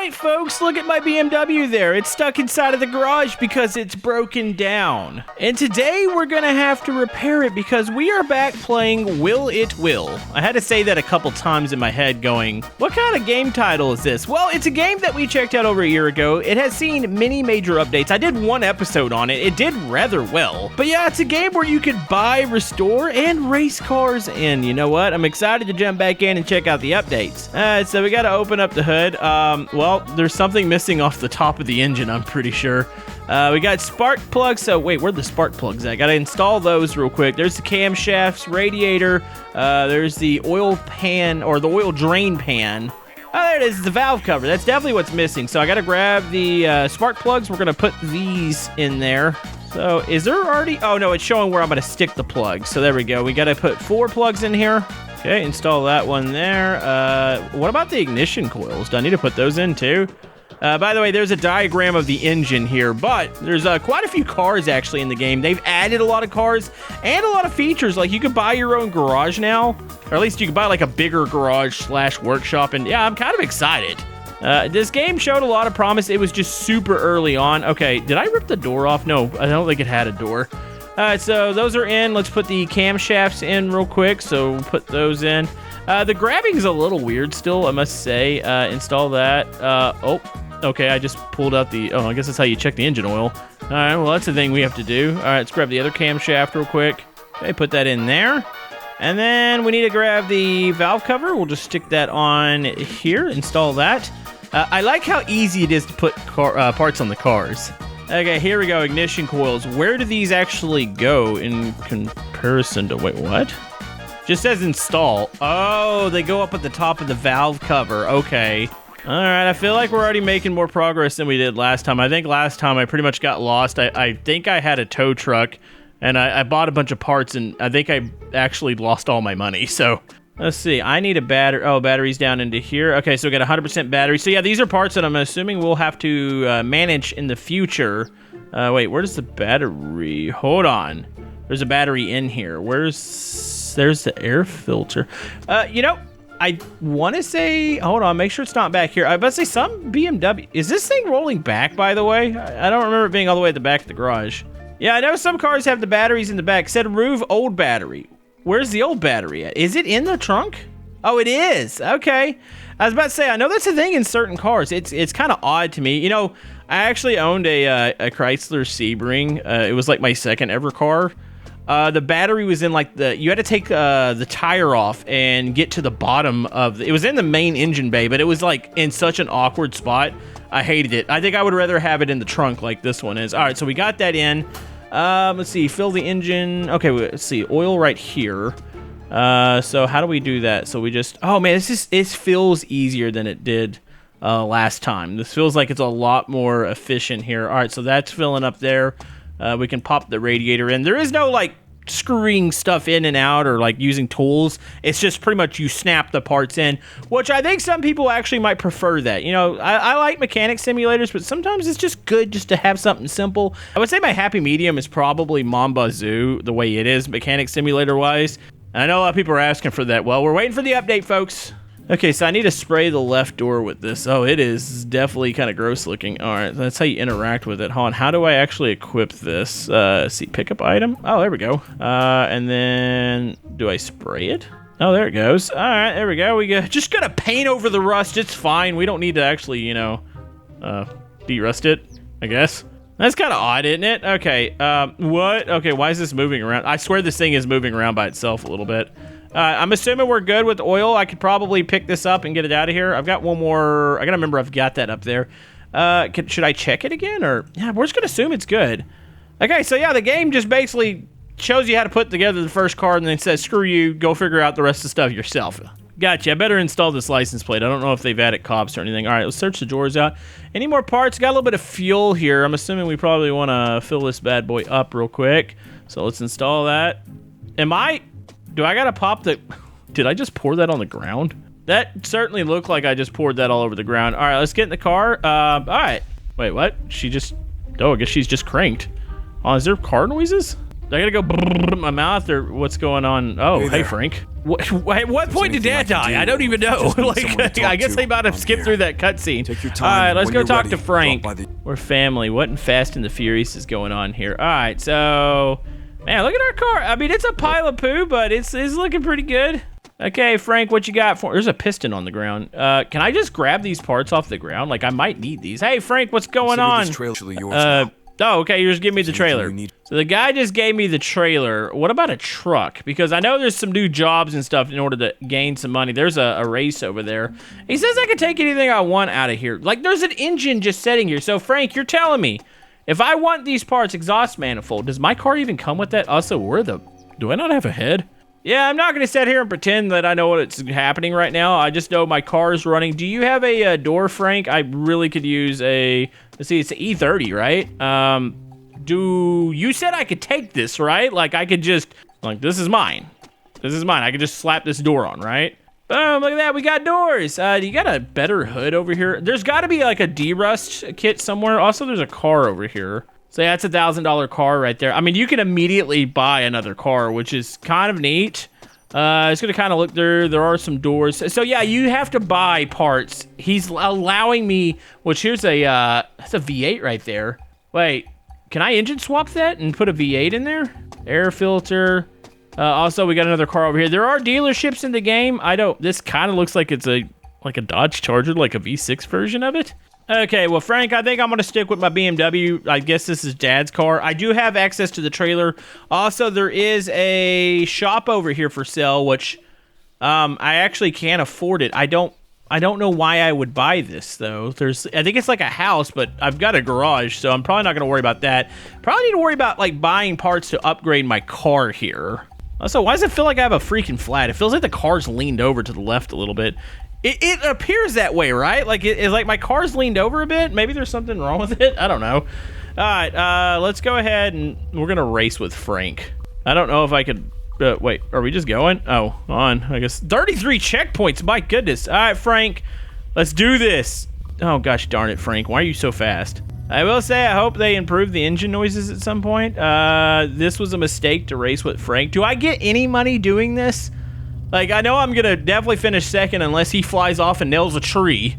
right, folks, look at my BMW there. It's stuck inside of the garage because it's broken down. And today we're gonna have to repair it because we are back playing Will It Will. I had to say that a couple times in my head going, what kind of game title is this? Well, it's a game that we checked out over a year ago. It has seen many major updates. I did one episode on it. It did rather well. But yeah, it's a game where you could buy, restore, and race cars. And you know what? I'm excited to jump back in and check out the updates. So we gotta open up the hood. Well, there's something missing off the top of the engine, I'm pretty sure. We got spark plugs. So wait, where are the spark plugs at? Gotta install those real quick. There's the camshafts, radiator. There's the oil pan, or the oil drain pan. Oh, there it is, the valve cover. That's definitely what's missing. So I gotta grab the spark plugs. We're gonna put these in there. So is there already, oh no, it's showing where I'm gonna stick the plugs. So there we go. We gotta put 4 plugs in here. Okay, install that one there. What about the ignition coils? Do I need to put those in too? By the way, there's a diagram of the engine here, but there's quite a few cars actually in the game. They've added a lot of cars and a lot of features. Like you could buy your own garage now, or at least you could buy like a bigger garage / workshop. And yeah, I'm kind of excited. This game showed a lot of promise. It was just super early on. Okay, did I rip the door off? No, I don't think it had a door. Alright, so those are in. Let's put the camshafts in real quick. So we'll put those in. The grabbing is a little weird still, I must say. Install that. Oh, okay, I just pulled out the... Oh, I guess that's how you check the engine oil. Alright, well, that's the thing we have to do. Alright, let's grab the other camshaft real quick. Okay, put that in there. And then we need to grab the valve cover. We'll just stick that on here. Install that. I like how easy it is to put parts on the cars. Okay, here we go, ignition coils. Where do these actually go in comparison to, wait, what? Just says install. Oh, they go up at the top of the valve cover, okay. All right, I feel like we're already making more progress than we did last time. I think last time I pretty much got lost. I think I had a tow truck, and I bought a bunch of parts, and I think I actually lost all my money, so... Let's see, I need a battery. Oh, battery's down into here. Okay, so we got 100% battery. So yeah, these are parts that I'm assuming we'll have to manage in the future. Wait, where's the battery? Hold on. There's a battery in here. There's the air filter. You know, I want to say, hold on, make sure it's not back here. I was about to say some BMW. Is this thing rolling back, by the way? I don't remember it being all the way at the back of the garage. Yeah, I know some cars have the batteries in the back. It said remove old battery. Where's the old battery at? Is it in the trunk? Oh, it is. Okay. I was about to say, I know that's a thing in certain cars. It's kind of odd to me. You know, I actually owned a Chrysler Sebring. It was like my second ever car. The battery was in like you had to take the tire off and get to the bottom of it was in the main engine bay, but it was like in such an awkward spot. I hated it. I think I would rather have it in the trunk like this one is. All right, so we got that in. Let's see, fill the engine. Okay, let's see, oil right here. So how do we do that? So we just, oh man, it feels easier than it did last time. This feels like it's a lot more efficient here. All right, so that's filling up there. We can pop the radiator in. There is no like screwing stuff in and out or like using tools. It's just pretty much you snap the parts in, which I think some people actually might prefer that. You know, I like mechanic simulators, but sometimes it's just good just to have something simple. I would say my happy medium is probably Mon Bazou, the way it is mechanic simulator wise. And I know a lot of people are asking for that. Well, we're waiting for the update, folks. Okay, so I need to spray the left door with this. Oh, it is definitely kind of gross looking. All right, that's how you interact with it. Hold on, how do I actually equip this? See, pickup item. Oh, there we go. And then, do I spray it? Oh, there it goes. All right, there we go. We just gotta paint over the rust. It's fine. We don't need to actually, you know, de-rust it, I guess. That's kind of odd, isn't it? Okay, what? Okay, why is this moving around? I swear this thing is moving around by itself a little bit. I'm assuming we're good with oil. I could probably pick this up and get it out of here. I've got one more. I gotta remember I've got that up there. Should I check it again? Or, yeah, we're just gonna assume it's good. Okay, so yeah, the game just basically shows you how to put together the first car and then says, screw you, go figure out the rest of the stuff yourself. Gotcha, I better install this license plate. I don't know if they've added cops or anything. All right, let's search the drawers out. Any more parts? Got a little bit of fuel here. I'm assuming we probably want to fill this bad boy up real quick. So let's install that. Do I gotta pop the... Did I just pour that on the ground? That certainly looked like I just poured that all over the ground. All right, let's get in the car. All right. Wait, what? She just... Oh, I guess she's just cranked. Oh, is there car noises? I gotta go brrr my mouth, or what's going on? Oh, hey Frank. At what point did Dad die? I don't even know. Like, I guess they might have skipped through that cutscene. All right, let's go talk to Frank. We're family. What in Fast and the Furious is going on here? All right, so, man, look at our car. I mean, it's a pile of poo, but it's looking pretty good. Okay, Frank, what you got for? There's a piston on the ground. Can I just grab these parts off the ground? Like, I might need these. Hey, Frank, what's going on? Oh, okay, you just give me the trailer. So the guy just gave me the trailer. What about a truck? Because I know there's some new jobs and stuff in order to gain some money. There's a race over there. He says I can take anything I want out of here. Like, there's an engine just sitting here. So, Frank, you're telling me, if I want these parts, exhaust manifold, does my car even come with that? Also, do I not have a head? Yeah, I'm not going to sit here and pretend that I know what's happening right now. I just know my car is running. Do you have a door, Frank? I really could use a... Let's see, it's an E30, right? You said I could take this, right? Like, I could just... Like, this is mine. This is mine. I could just slap this door on, right? Boom, look at that. We got doors. You got a better hood over here? There's got to be, like, a derust kit somewhere. Also, there's a car over here. So that's a $1,000 car right there. I mean, you can immediately buy another car, which is kind of neat. It's gonna kind of look there. There are some doors. So yeah, you have to buy parts. He's allowing me, which here's that's a V8 right there. Wait, can I engine swap that and put a V8 in there? Air filter. Also, we got another car over here. There are dealerships in the game. This kind of looks like it's like a Dodge Charger, like a V6 version of it. Okay, well, Frank, I think I'm going to stick with my BMW. I guess this is Dad's car. I do have access to the trailer. Also, there is a shop over here for sale, which I actually can't afford it. I don't know why I would buy this, though. I think it's like a house, but I've got a garage, so I'm probably not going to worry about that. Probably need to worry about, like, buying parts to upgrade my car here. Also, why does it feel like I have a freaking flat? It feels like the car's leaned over to the left a little bit. It appears that way, right? Like, it's like my car's leaned over a bit. Maybe there's something wrong with it. I don't know. All right, let's go ahead and we're going to race with Frank. I don't know if I could... wait, are we just going? Oh, on, I guess. 33 checkpoints, my goodness. All right, Frank, let's do this. Oh, gosh darn it, Frank. Why are you so fast? I will say I hope they improve the engine noises at some point. This was a mistake to race with Frank. Do I get any money doing this? Like, I know I'm going to definitely finish second unless he flies off and nails a tree,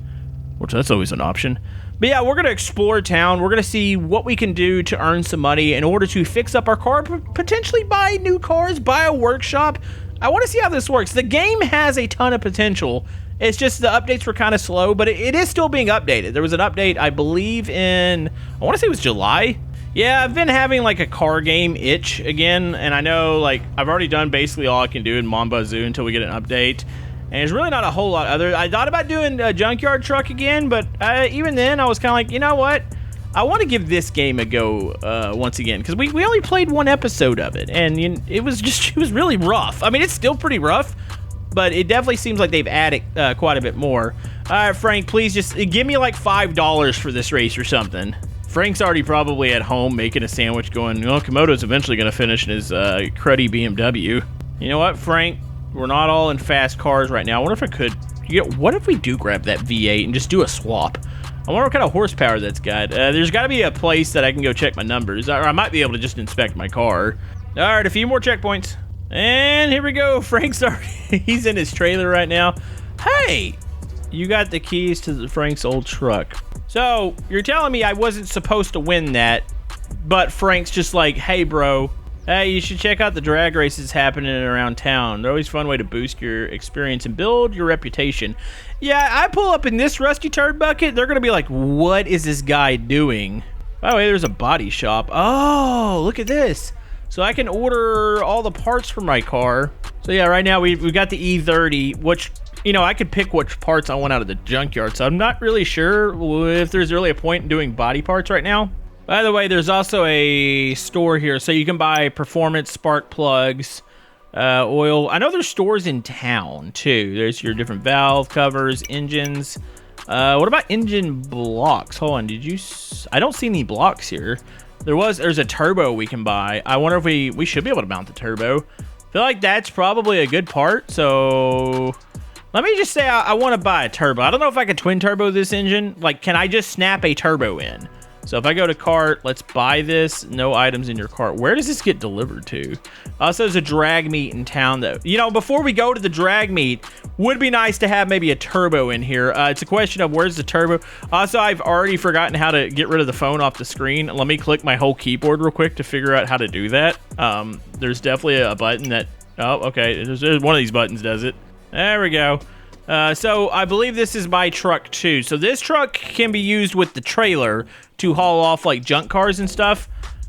which that's always an option. But yeah, we're going to explore town. We're going to see what we can do to earn some money in order to fix up our car, potentially buy new cars, buy a workshop. I want to see how this works. The game has a ton of potential. It's just the updates were kind of slow, but it is still being updated. There was an update, I believe, I want to say it was July. Yeah, I've been having, like, a car game itch again, and I know, like, I've already done basically all I can do in Mon Bazou until we get an update, and there's really not a whole lot other. I thought about doing a junkyard truck again, but even then, I was kind of like, you know what? I want to give this game a go once again, because we only played one episode of it, and it was really rough. I mean, it's still pretty rough, but it definitely seems like they've added quite a bit more. All right, Frank, please just give me, like, $5 for this race or something. Frank's already probably at home making a sandwich going, well, Camodo's eventually going to finish in his cruddy BMW. You know what, Frank? We're not all in fast cars right now. I wonder if I could... what if we do grab that V8 and just do a swap? I wonder what kind of horsepower that's got. There's got to be a place that I can go check my numbers. Or I might be able to just inspect my car. All right, a few more checkpoints. And here we go. Frank's already... He's in his trailer right now. Hey! You got the keys to Frank's old truck. So, you're telling me I wasn't supposed to win that, but Frank's just like, hey, bro, hey, you should check out the drag races happening around town. They're always a fun way to boost your experience and build your reputation. Yeah, I pull up in this rusty turd bucket, they're going to be like, what is this guy doing? By the way, there's a body shop. Oh, look at this. So I can order all the parts for my car. So yeah, right now we've got the E30, which... You know, I could pick which parts I want out of the junkyard, so I'm not really sure if there's really a point in doing body parts right now. By the way, there's also a store here, so you can buy performance spark plugs, oil. I know there's stores in town, too. There's your different valve covers, engines. What about engine blocks? Hold on, I don't see any blocks here. There's a turbo we can buy. I wonder if we should be able to mount the turbo. I feel like that's probably a good part, so... Let me just say I want to buy a turbo. I don't know if I could twin turbo this engine. Like, can I just snap a turbo in? So if I go to cart, let's buy this. No items in your cart. Where does this get delivered to? Also, there's a drag meet in town, though. You know, before we go to the drag meet, would be nice to have maybe a turbo in here. It's a question of where's the turbo. Also, I've already forgotten how to get rid of the phone off the screen. Let me click my whole keyboard real quick to figure out how to do that. There's definitely a button that... Oh, okay. There's one of these buttons does it. There we go. So I believe this is my truck too. So this truck can be used with the trailer to haul off like junk cars and stuff.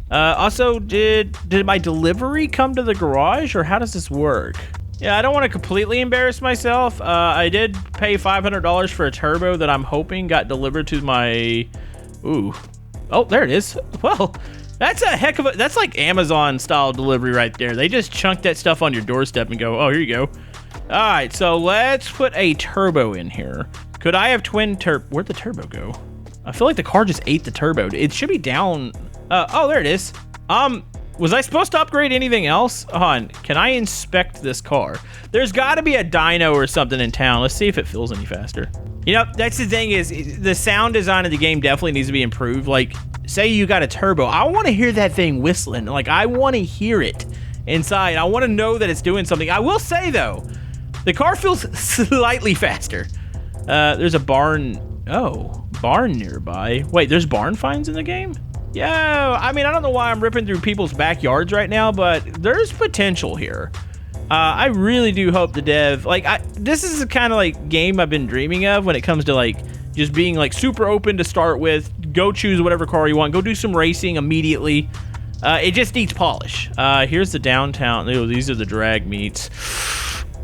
Also, did my delivery come to the garage, or how does this work? Yeah, I don't want to completely embarrass myself. I did pay $500 for a turbo that I'm hoping got delivered to my... Ooh. Oh, there it is. Well, that's a heck of a... That's like Amazon-style delivery right there. They just chunk that stuff on your doorstep and go, oh, here you go. All right, so let's put a turbo in here. Could I have twin turbo? Where'd the turbo go? I feel like the car just ate the turbo. It should be down. Oh, there it is. Was I supposed to upgrade anything else? Hold on, can I inspect this car? There's gotta be a dyno or something in town. Let's see if it feels any faster. You know, that's the thing is, the sound design of the game definitely needs to be improved. Like, say you got a turbo. I wanna hear that thing whistling. Like, I wanna hear it inside. I wanna know that it's doing something. I will say though, the car feels slightly faster. There's a barn. Oh, barn nearby. Wait, there's barn finds in the game? Yo, I mean, I don't know why I'm ripping through people's backyards right now, but there's potential here. I really do hope the dev, like, this is the kind of like game I've been dreaming of when it comes to like just being like super open to start with. Go choose whatever car you want. Go do some racing immediately. It just needs polish. Here's the downtown. Ew, these are the drag meets.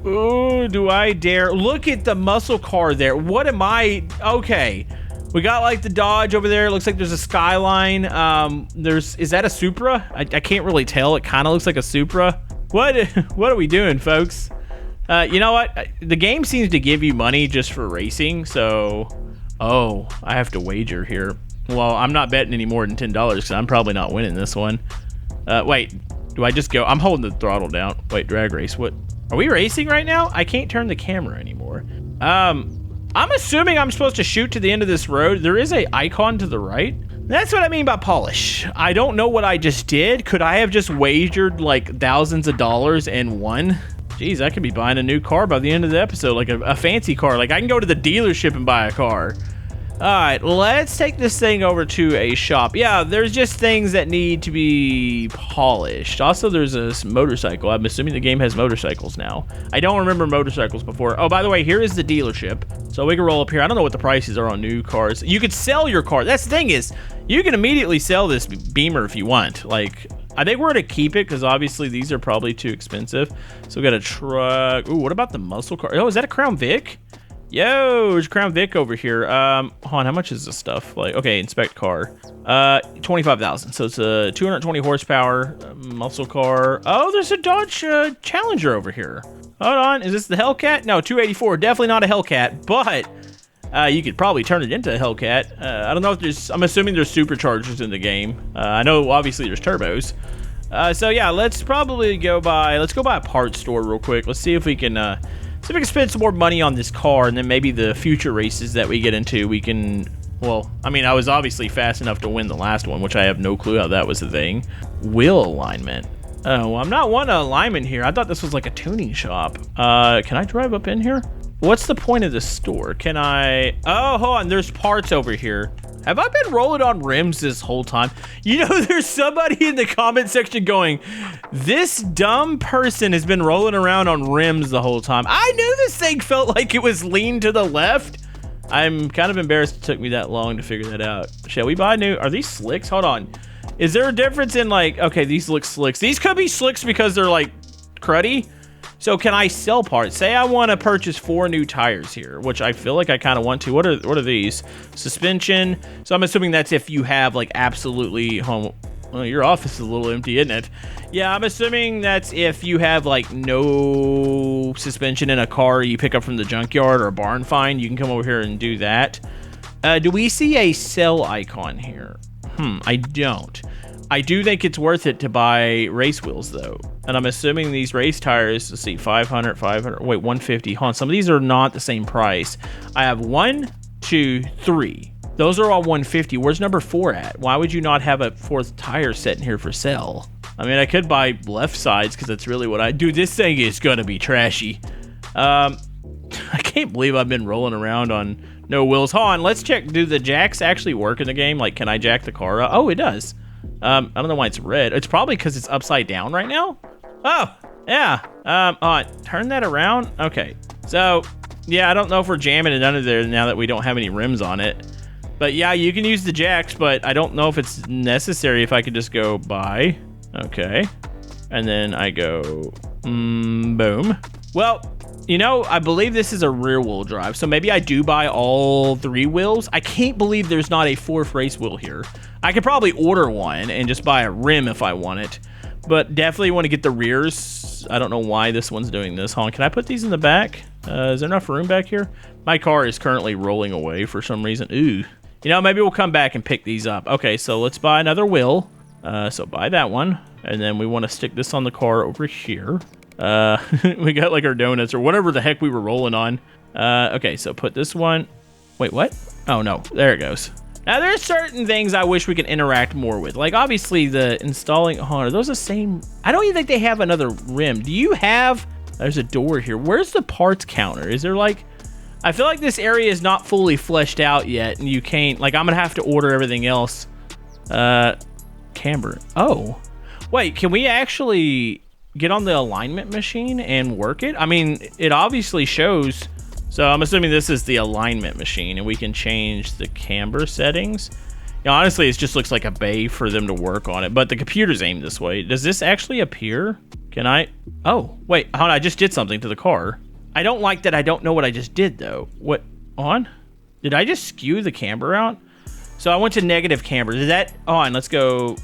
Oh, do I dare? Look at the muscle car there. What am I? Okay. We got like the Dodge over there. It looks like there's a Skyline. Is that a Supra? I can't really tell. It kind of looks like a Supra. What are we doing, folks? You know what? The game seems to give you money just for racing. So, oh, I have to wager here. Well, I'm not betting any more than $10 because I'm probably not winning this one. Wait, do I just go? I'm holding the throttle down. Wait, drag race. What? Are we racing right now? I can't turn the camera anymore. I'm assuming I'm supposed to shoot to the end of this road. There is a icon to the right. That's what I mean by polish. I don't know what I just did. Could I have just wagered like thousands of dollars and won? Jeez, I could be buying a new car by the end of the episode, like a fancy car. Like I can go to the dealership and buy a car. All right, let's take this thing over to a shop. Yeah, there's just things that need to be polished. Also, there's a motorcycle. I'm assuming the game has motorcycles now. I don't remember motorcycles before. Oh, by the way, here is the dealership. So we can roll up here. I don't know what the prices are on new cars. You could sell your car. That's the thing is, you can immediately sell this Beamer if you want. Like, I think we're gonna keep it because obviously these are probably too expensive. So we got a truck. Ooh, what about the muscle car? Oh, is that a Crown Vic? Yo, there's Crown Vic over here. Hold on, how much is this stuff? Like, okay, inspect car. 25,000. So it's a 220 horsepower muscle car. Oh, there's a Dodge Challenger over here. Hold on, is this the Hellcat? No, 284. Definitely not a Hellcat, but you could probably turn it into a Hellcat. I don't know if there's. I'm assuming there's superchargers in the game. I know obviously there's turbos. So yeah, let's probably go by. Let's go by a parts store real quick. Let's see if we can. See if we can spend some more money on this car, and then maybe the future races that we get into, we can... Well, I mean, I was obviously fast enough to win the last one, which I have no clue how that was a thing. Wheel alignment. Oh, well, I'm not one alignment here. I thought this was like a tuning shop. Can I drive up in here? What's the point of this store? Can I... Oh, hold on. There's parts over here. Have I been rolling on rims this whole time? You know, there's somebody in the comment section going, this dumb person has been rolling around on rims the whole time. I knew this thing felt like it was leaned to the left. I'm kind of embarrassed it took me that long to figure that out. Shall we buy new? Are these slicks? Hold on. Is there a difference in like, okay, these look slicks. These could be slicks because they're like cruddy. So can I sell parts? Say I want to purchase 4 new tires here, which I feel like I kind of want to. What are these? Suspension. So I'm assuming that's if you have like absolutely home. Well, your office is a little empty, isn't it? Yeah, I'm assuming that's if you have like no suspension in a car you pick up from the junkyard or a barn find, you can come over here and do that. Do we see a sell icon here? I don't. I do think it's worth it to buy race wheels though. And I'm assuming these race tires, let's see, 500, wait, 150. Hold on, some of these are not the same price. I have 1, 2, 3. Those are all 150. Where's number 4 at? Why would you not have a 4th tire set in here for sale? I mean, I could buy left sides because that's really what I do. This thing is gonna be trashy. I can't believe I've been rolling around on no wheels. Hold on, let's check. Do the jacks actually work in the game? Like, can I jack the car up? Oh, it does. I don't know why it's red. It's probably because it's upside down right now. Oh, yeah. Turn that around. Okay. So, yeah, I don't know if we're jamming it under there now that we don't have any rims on it. But yeah, you can use the jacks, but I don't know if it's necessary if I could just go by. Okay. And then I go, boom. Well, you know, I believe this is a rear wheel drive, so maybe I do buy all 3 wheels. I can't believe there's not a 4th race wheel here. I could probably order one and just buy a rim if I want it, but definitely want to get the rears. I don't know why this one's doing this. Hold on, can I put these in the back? Is there enough room back here? My car is currently rolling away for some reason. Ooh. You know, maybe we'll come back and pick these up. Okay, so let's buy another wheel. So buy that one, and then we want to stick this on the car over here. We got like our donuts or whatever the heck we were rolling on. Okay, so put this one. Wait, what? Oh no, there it goes. Now there's certain things I wish we could interact more with. Like obviously the installing, are those the same? I don't even think they have another rim. Do you have, there's a door here. Where's the parts counter? Is there like, I feel like this area is not fully fleshed out yet and you can't, like I'm gonna have to order everything else. Camber, oh. Wait, can we actually get on the alignment machine and work it? I mean, it obviously shows, so I'm assuming this is the alignment machine and we can change the camber settings. You know, honestly, it just looks like a bay for them to work on it, but the computer's aimed this way. Does this actually appear? Can I? Oh, wait, hold on, I just did something to the car. I don't like that I don't know what I just did though. What, on? Did I just skew the camber out? So I went to negative camber. Is that on? Let's go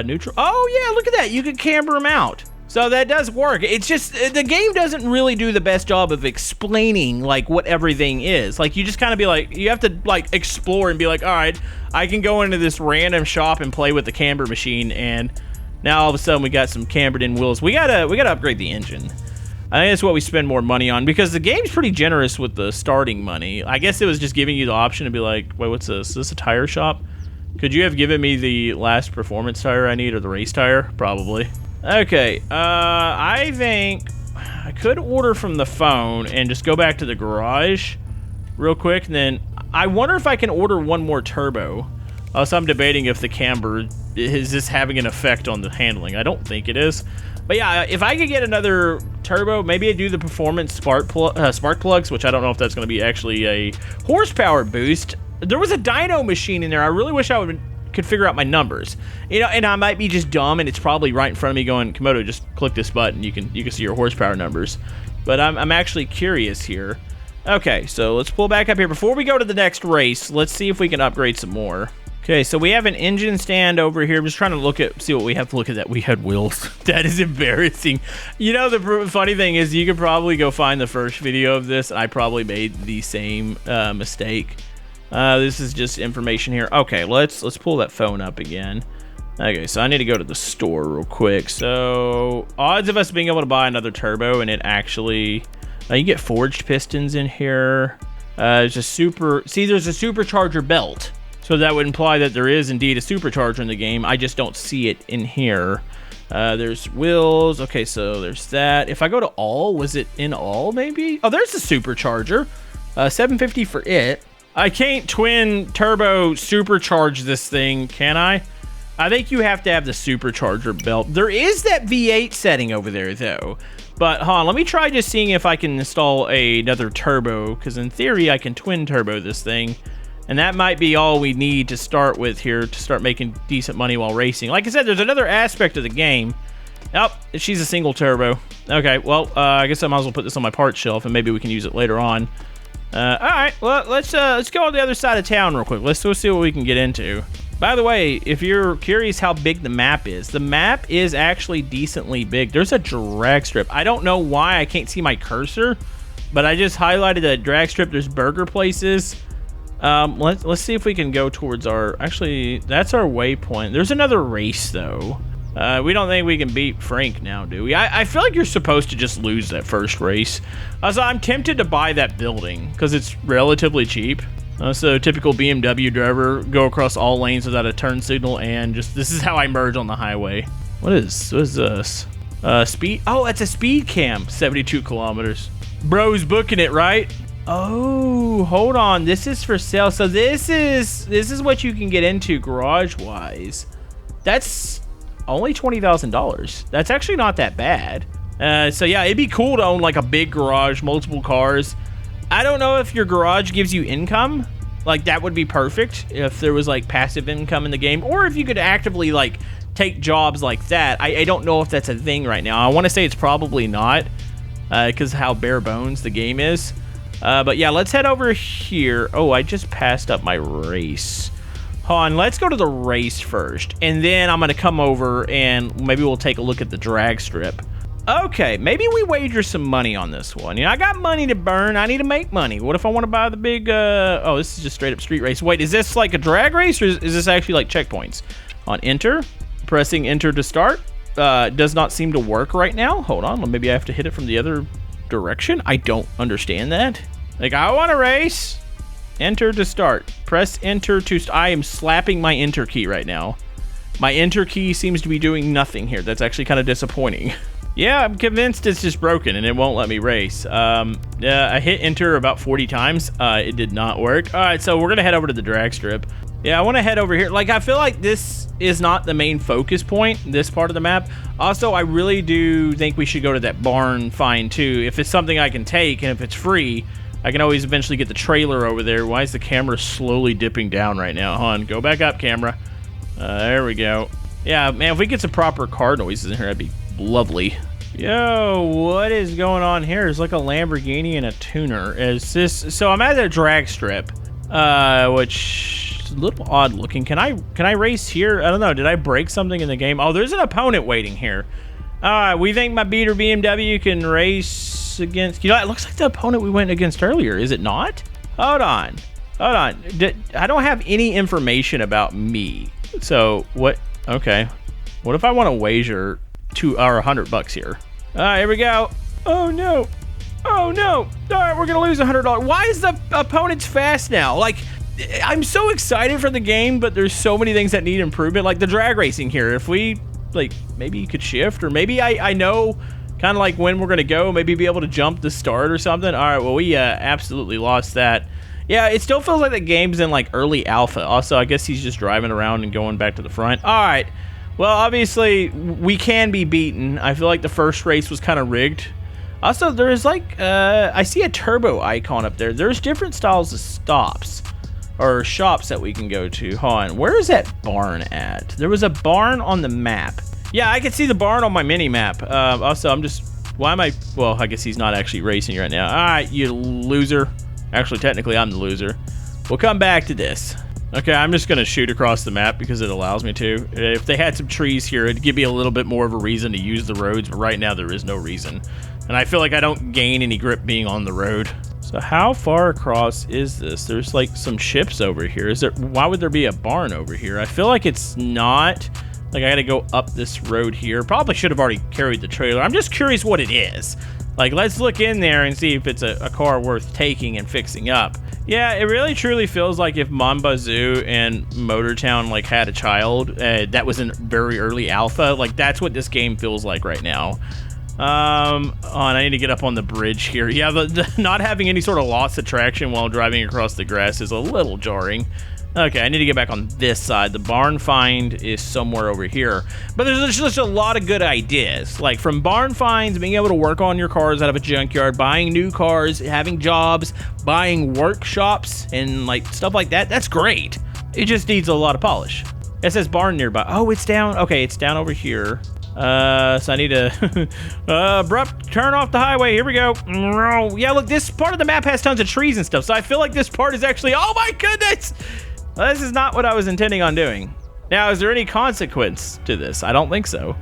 neutral. Oh yeah, look at that. You can camber them out. So that does work. It's just, the game doesn't really do the best job of explaining like what everything is. Like you just kind of be like, you have to like explore and be like, all right, I can go into this random shop and play with the camber machine. And now all of a sudden we got some cambered in wheels. We gotta upgrade the engine. I think that's what we spend more money on because the game's pretty generous with the starting money. I guess it was just giving you the option to be like, wait, what's this? Is this a tire shop? Could you have given me the last performance tire I need or the race tire? Probably. Okay, I think I could order from the phone and just go back to the garage real quick. And then I wonder if I can order one more turbo. So I'm debating if the camber, is this having an effect on the handling? I don't think it is. But yeah, if I could get another turbo, maybe I do the performance spark plugs, which I don't know if that's going to be actually a horsepower boost. There was a dyno machine in there. I really wish I could figure out my numbers. You know, and I might be just dumb, and it's probably right in front of me going, Camodo, just click this button. You can see your horsepower numbers. But I'm actually curious here. Okay, so let's pull back up here. Before we go to the next race, let's see if we can upgrade some more. Okay, so we have an engine stand over here. I'm just trying to see what we have. Look at that. We had wheels. That is embarrassing. You know, the funny thing is you could probably go find the first video of this, and I probably made the same mistake. This is just information here. Okay, let's pull that phone up again. Okay, so I need to go to the store real quick. So, odds of us being able to buy another turbo, and it actually... you get forged pistons in here. There's a there's a supercharger belt. So that would imply that there is indeed a supercharger in the game. I just don't see it in here. There's wheels. Okay, so there's that. If I go to all, was it in all maybe? Oh, there's the supercharger. 750 for it. I can't twin turbo supercharge this thing, can I? I think you have to have the supercharger belt. There is that V8 setting over there though. But hold on, let me try just seeing if I can install another turbo, because in theory I can twin turbo this thing. And that might be all we need to start with here to start making decent money while racing. Like I said, there's another aspect of the game. Oh, she's a single turbo. Okay, well, I guess I might as well put this on my parts shelf and maybe we can use it later on. All right, well, let's go on the other side of town real quick. Let's go see what we can get into. By the way, if you're curious how big the map is actually decently big. There's a drag strip. I don't know why I can't see my cursor, but I just highlighted a drag strip. There's burger places. Let's see if we can go towards our... Actually, that's our waypoint. There's another race, though. We don't think we can beat Frank now, do we? I feel like you're supposed to just lose that first race. So I'm tempted to buy that building, because it's relatively cheap. So typical BMW driver, go across all lanes without a turn signal, and just this is how I merge on the highway. What is this? Speed? Oh, it's a speed cam. 72 kilometers. Bro's booking it, right? Oh, hold on. This is for sale. So this is what you can get into garage-wise. That's only $20,000. That's actually not that bad. So yeah, it'd be cool to own like a big garage, multiple cars. I don't know if your garage gives you income. Like, that would be perfect if there was like passive income in the game, or if you could actively like take jobs like that. I don't know if that's a thing right now. I want to say it's probably not, because of how bare bones the game is. But yeah, let's head over here. Oh, I just passed up my race. Hold on, let's go to the race first, and then I'm gonna come over and maybe we'll take a look at the drag strip. Okay, maybe we wager some money on this one. You know, I got money to burn. I need to make money. What if I want to buy the big, oh, this is just straight up street race. Wait, is this like a drag race, or is this actually like checkpoints? On enter, pressing enter to start. Does not seem to work right now. Hold on, maybe I have to hit it from the other direction. I don't understand that. Like, I want to race. Enter to start. Press enter to I am slapping my enter key right now. My enter key seems to be doing nothing here. That's actually kind of disappointing. Yeah, I'm convinced it's just broken and it won't let me race. Yeah, I hit enter about 40 times. It did not work. All right, so we're gonna head over to the drag strip. Yeah, I want to head over here. Like, I feel like this is not the main focus point, this part of the map. Also, I really do think we should go to that barn find too. If it's something I can take and if it's free, I can always eventually get the trailer over there. Why is the camera slowly dipping down right now? Hold on, go back up, camera. There we go. Yeah, man, if we get some proper car noises in here, that'd be lovely. Yo, what is going on here? It's like a Lamborghini and a tuner. Is this? So I'm at a drag strip, which is a little odd looking. Can I race here? I don't know. Did I break something in the game? Oh, there's an opponent waiting here. All right, we think my beater BMW can race against. You know, it looks like the opponent we went against earlier. Is it not? Hold on. I don't have any information about me. So what? Okay. What if I want to wager $100 here? All right, here we go. Oh no. Oh no. All right, we're gonna lose $100. Why is the opponent's fast now? Like, I'm so excited for the game, but there's so many things that need improvement. Like the drag racing here. If we, like, maybe you could shift, or maybe I know kind of like when we're gonna go, maybe be able to jump the start or something. All right, well, we absolutely lost that. Yeah, it still feels like the game's in like early alpha. Also, I guess he's just driving around and going back to the front. All right. Well, obviously, we can be beaten. I feel like the first race was kind of rigged. Also, there's like, I see a turbo icon up there. There's different styles of stops or shops that we can go to. Hold on, where is that barn at? There was a barn on the map. Yeah, I can see the barn on my mini map. Also, well, I guess he's not actually racing right now. All right, you loser. Actually, technically, I'm the loser. We'll come back to this. Okay, I'm just going to shoot across the map because it allows me to. If they had some trees here, it'd give me a little bit more of a reason to use the roads, but right now there is no reason. And I feel like I don't gain any grip being on the road. So how far across is this? There's like some ships over here. Why would there be a barn over here? I feel like it's not. Like, I got to go up this road here. Probably should have already carried the trailer. I'm just curious what it is. Like, let's look in there and see if it's a car worth taking and fixing up. Yeah, it really truly feels like if Mon Bazou and Motortown like had a child that was in very early alpha. Like, that's what this game feels like right now. I need to get up on the bridge here. Yeah, the not having any sort of loss of traction while driving across the grass is a little jarring. Okay, I need to get back on this side. The barn find is somewhere over here. But there's just a lot of good ideas. Like, from barn finds, being able to work on your cars out of a junkyard, buying new cars, having jobs, buying workshops, and like stuff like that. That's great. It just needs a lot of polish. It says barn nearby. Oh, it's down. Okay, it's down over here. So I need to abrupt turn off the highway. Here we go. Yeah, look, this part of the map has tons of trees and stuff. So I feel like this part is actually, oh my goodness. Well, this is not what I was intending on doing. Now, is there any consequence to this? I don't think so.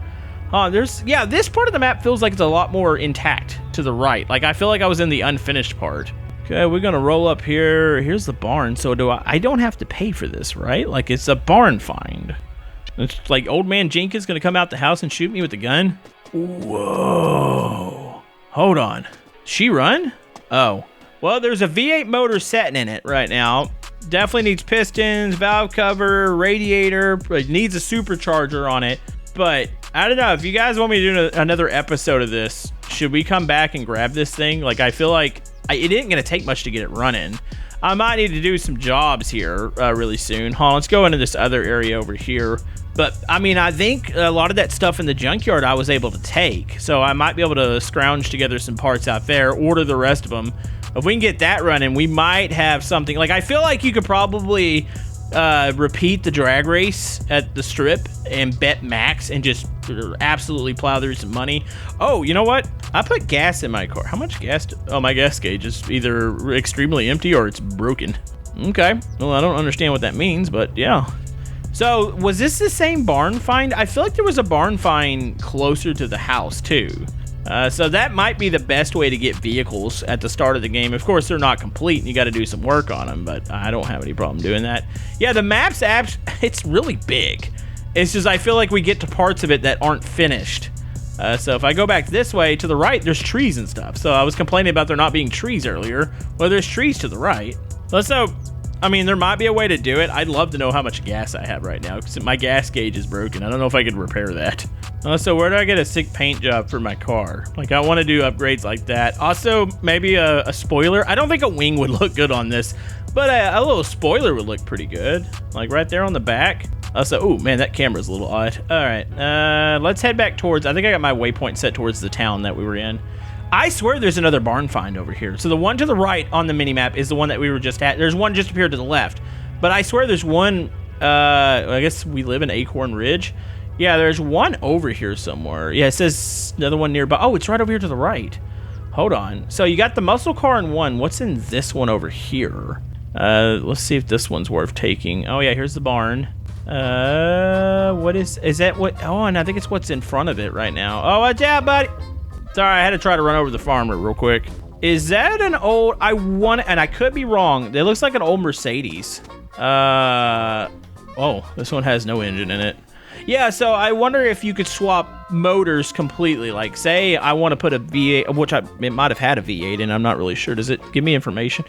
This part of the map feels like it's a lot more intact to the right. Like, I feel like I was in the unfinished part. Okay, we're gonna roll up here. Here's the barn. So I don't have to pay for this, right? Like, it's a barn find. It's like old man Jenkins gonna come out the house and shoot me with a gun. Whoa. Hold on. She run? Oh. Well, there's a V8 motor setting in it right now. definitely needs pistons, valve cover, radiator. It needs a supercharger on it. But I don't know, if you guys want me to do another episode of this, should we come back and grab this thing? Like, I feel like it isn't going to take much to get it running. I might need to do some jobs here really soon. Hold on, let's go into this other area over here. But, I mean, I think a lot of that stuff in the junkyard I was able to take. So I might be able to scrounge together some parts out there, order the rest of them. If we can get that running, we might have something. Like, I feel like you could probably repeat the drag race at the strip and bet max and just absolutely plow through some money. Oh, you know what? I put gas in my car. How much gas? Oh, my gas gauge is either extremely empty or it's broken. Okay. Well, I don't understand what that means, but yeah. So, was this the same barn find? I feel like there was a barn find closer to the house, too. So that might be the best way to get vehicles at the start of the game. Of course, they're not complete, and you got to do some work on them, but I don't have any problem doing that. Yeah, the map's it's really big. It's just I feel like we get to parts of it that aren't finished. So if I go back this way, to the right, there's trees and stuff. So I was complaining about there not being trees earlier. Well, there's trees to the right. So, I mean, there might be a way to do it. I'd love to know how much gas I have right now, because my gas gauge is broken. I don't know if I could repair that. So where do I get a sick paint job for my car? Like, I want to do upgrades like that. Also, maybe a spoiler. I don't think a wing would look good on this, but a little spoiler would look pretty good. Like right there on the back. Oh man, that camera's a little odd. All right, let's head back towards, I think I got my waypoint set towards the town that we were in. I swear there's another barn find over here. So the one to the right on the mini-map is the one that we were just at. There's one just up here to the left. But I swear there's one, I guess we live in Acorn Ridge. Yeah, there's one over here somewhere. Yeah, it says another one nearby. Oh, it's right over here to the right. Hold on. So you got the muscle car in one. What's in this one over here? Let's see if this one's worth taking. Oh yeah, here's the barn. What is that what? Oh, and I think it's what's in front of it right now. Oh, watch out, buddy. Sorry, I had to try to run over the farmer real quick. Is that an old, and I could be wrong. It looks like an old Mercedes. Oh, this one has no engine in it. Yeah, so I wonder if you could swap motors completely. Like, say I want to put a V8, which it might have had a V8, and I'm not really sure. Does it give me information?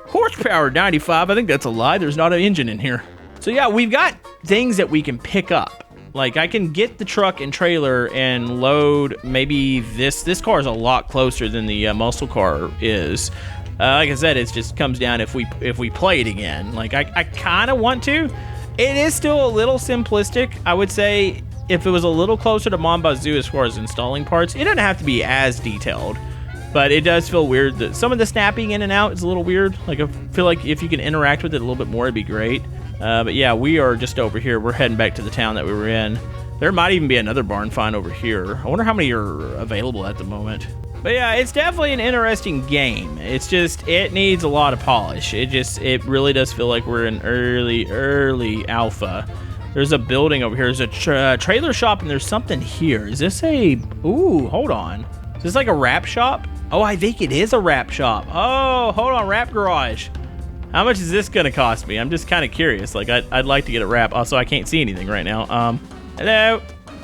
Horsepower 95. I think that's a lie. There's not an engine in here. So yeah, we've got things that we can pick up. Like, I can get the truck and trailer and load maybe this. This car is a lot closer than the muscle car is. Like I said, it just comes down if we play it again. Like, I kind of want to. It is still a little simplistic. I would say if it was a little closer to Mon Bazou as far as installing parts, it doesn't have to be as detailed. But it does feel weird that some of the snapping in and out is a little weird. Like, I feel like if you can interact with it a little bit more, it'd be great. But yeah, we are just over here. We're heading back to the town that we were in. There might even be another barn find over here. I wonder how many are available at the moment. But yeah, it's definitely an interesting game. It's just, it needs a lot of polish. It really does feel like we're in early alpha. There's a building over here. There's a trailer shop, and there's something here. Is this ooh, hold on. Is this like a wrap shop? Oh, I think it is a wrap shop. Oh, hold on, wrap garage. How much is this gonna cost me? I'm just kind of curious. Like, I'd like to get a wrap. Also, I can't see anything right now. Hello?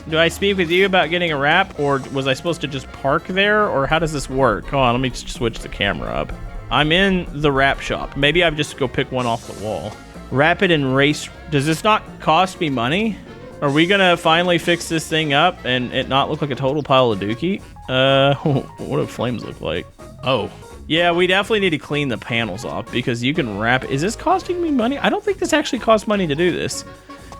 Do I speak with you about getting a wrap, or was I supposed to just park there, or how does this work? Hold on, let me switch the camera up. I'm in the wrap shop. Maybe I just go pick one off the wall. Wrap it and race. Does this not cost me money? Are we gonna finally fix this thing up and it not look like a total pile of dookie? What do flames look like? Oh. Yeah, we definitely need to clean the panels off because you can wrap. Is this costing me money? I don't think this actually costs money to do this.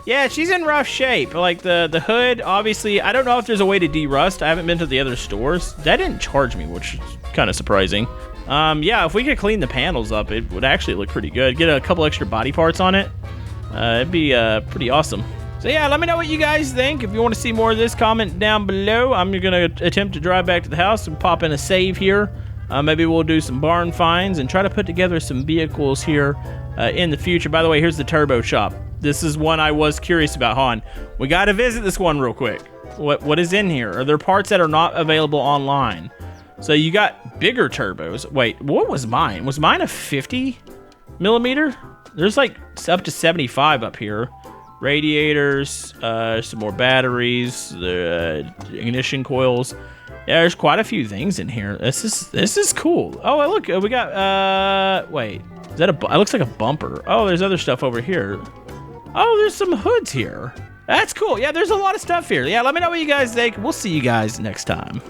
Yeah, she's in rough shape. Like the hood, obviously, I don't know if there's a way to de-rust. I haven't been to the other stores. That didn't charge me, which is kind of surprising. Yeah, if we could clean the panels up, it would actually look pretty good. Get a couple extra body parts on it. It'd be pretty awesome. So yeah, let me know what you guys think. If you want to see more of this, comment down below. I'm gonna attempt to drive back to the house and pop in a save here. Maybe we'll do some barn finds and try to put together some vehicles here in the future. By the way, here's the turbo shop. This is one I was curious about, Han. We got to visit this one real quick. What is in here? Are there parts that are not available online? So you got bigger turbos. Wait, what was mine? Was mine a 50 millimeter? There's like up to 75 up here. Radiators, some more batteries, the ignition coils. Yeah, there's quite a few things in here. This is cool. Oh, look, we got, wait. Is that it looks like a bumper. Oh, there's other stuff over here. Oh, there's some hoods here. That's cool. Yeah, there's a lot of stuff here. Yeah, let me know what you guys think. We'll see you guys next time.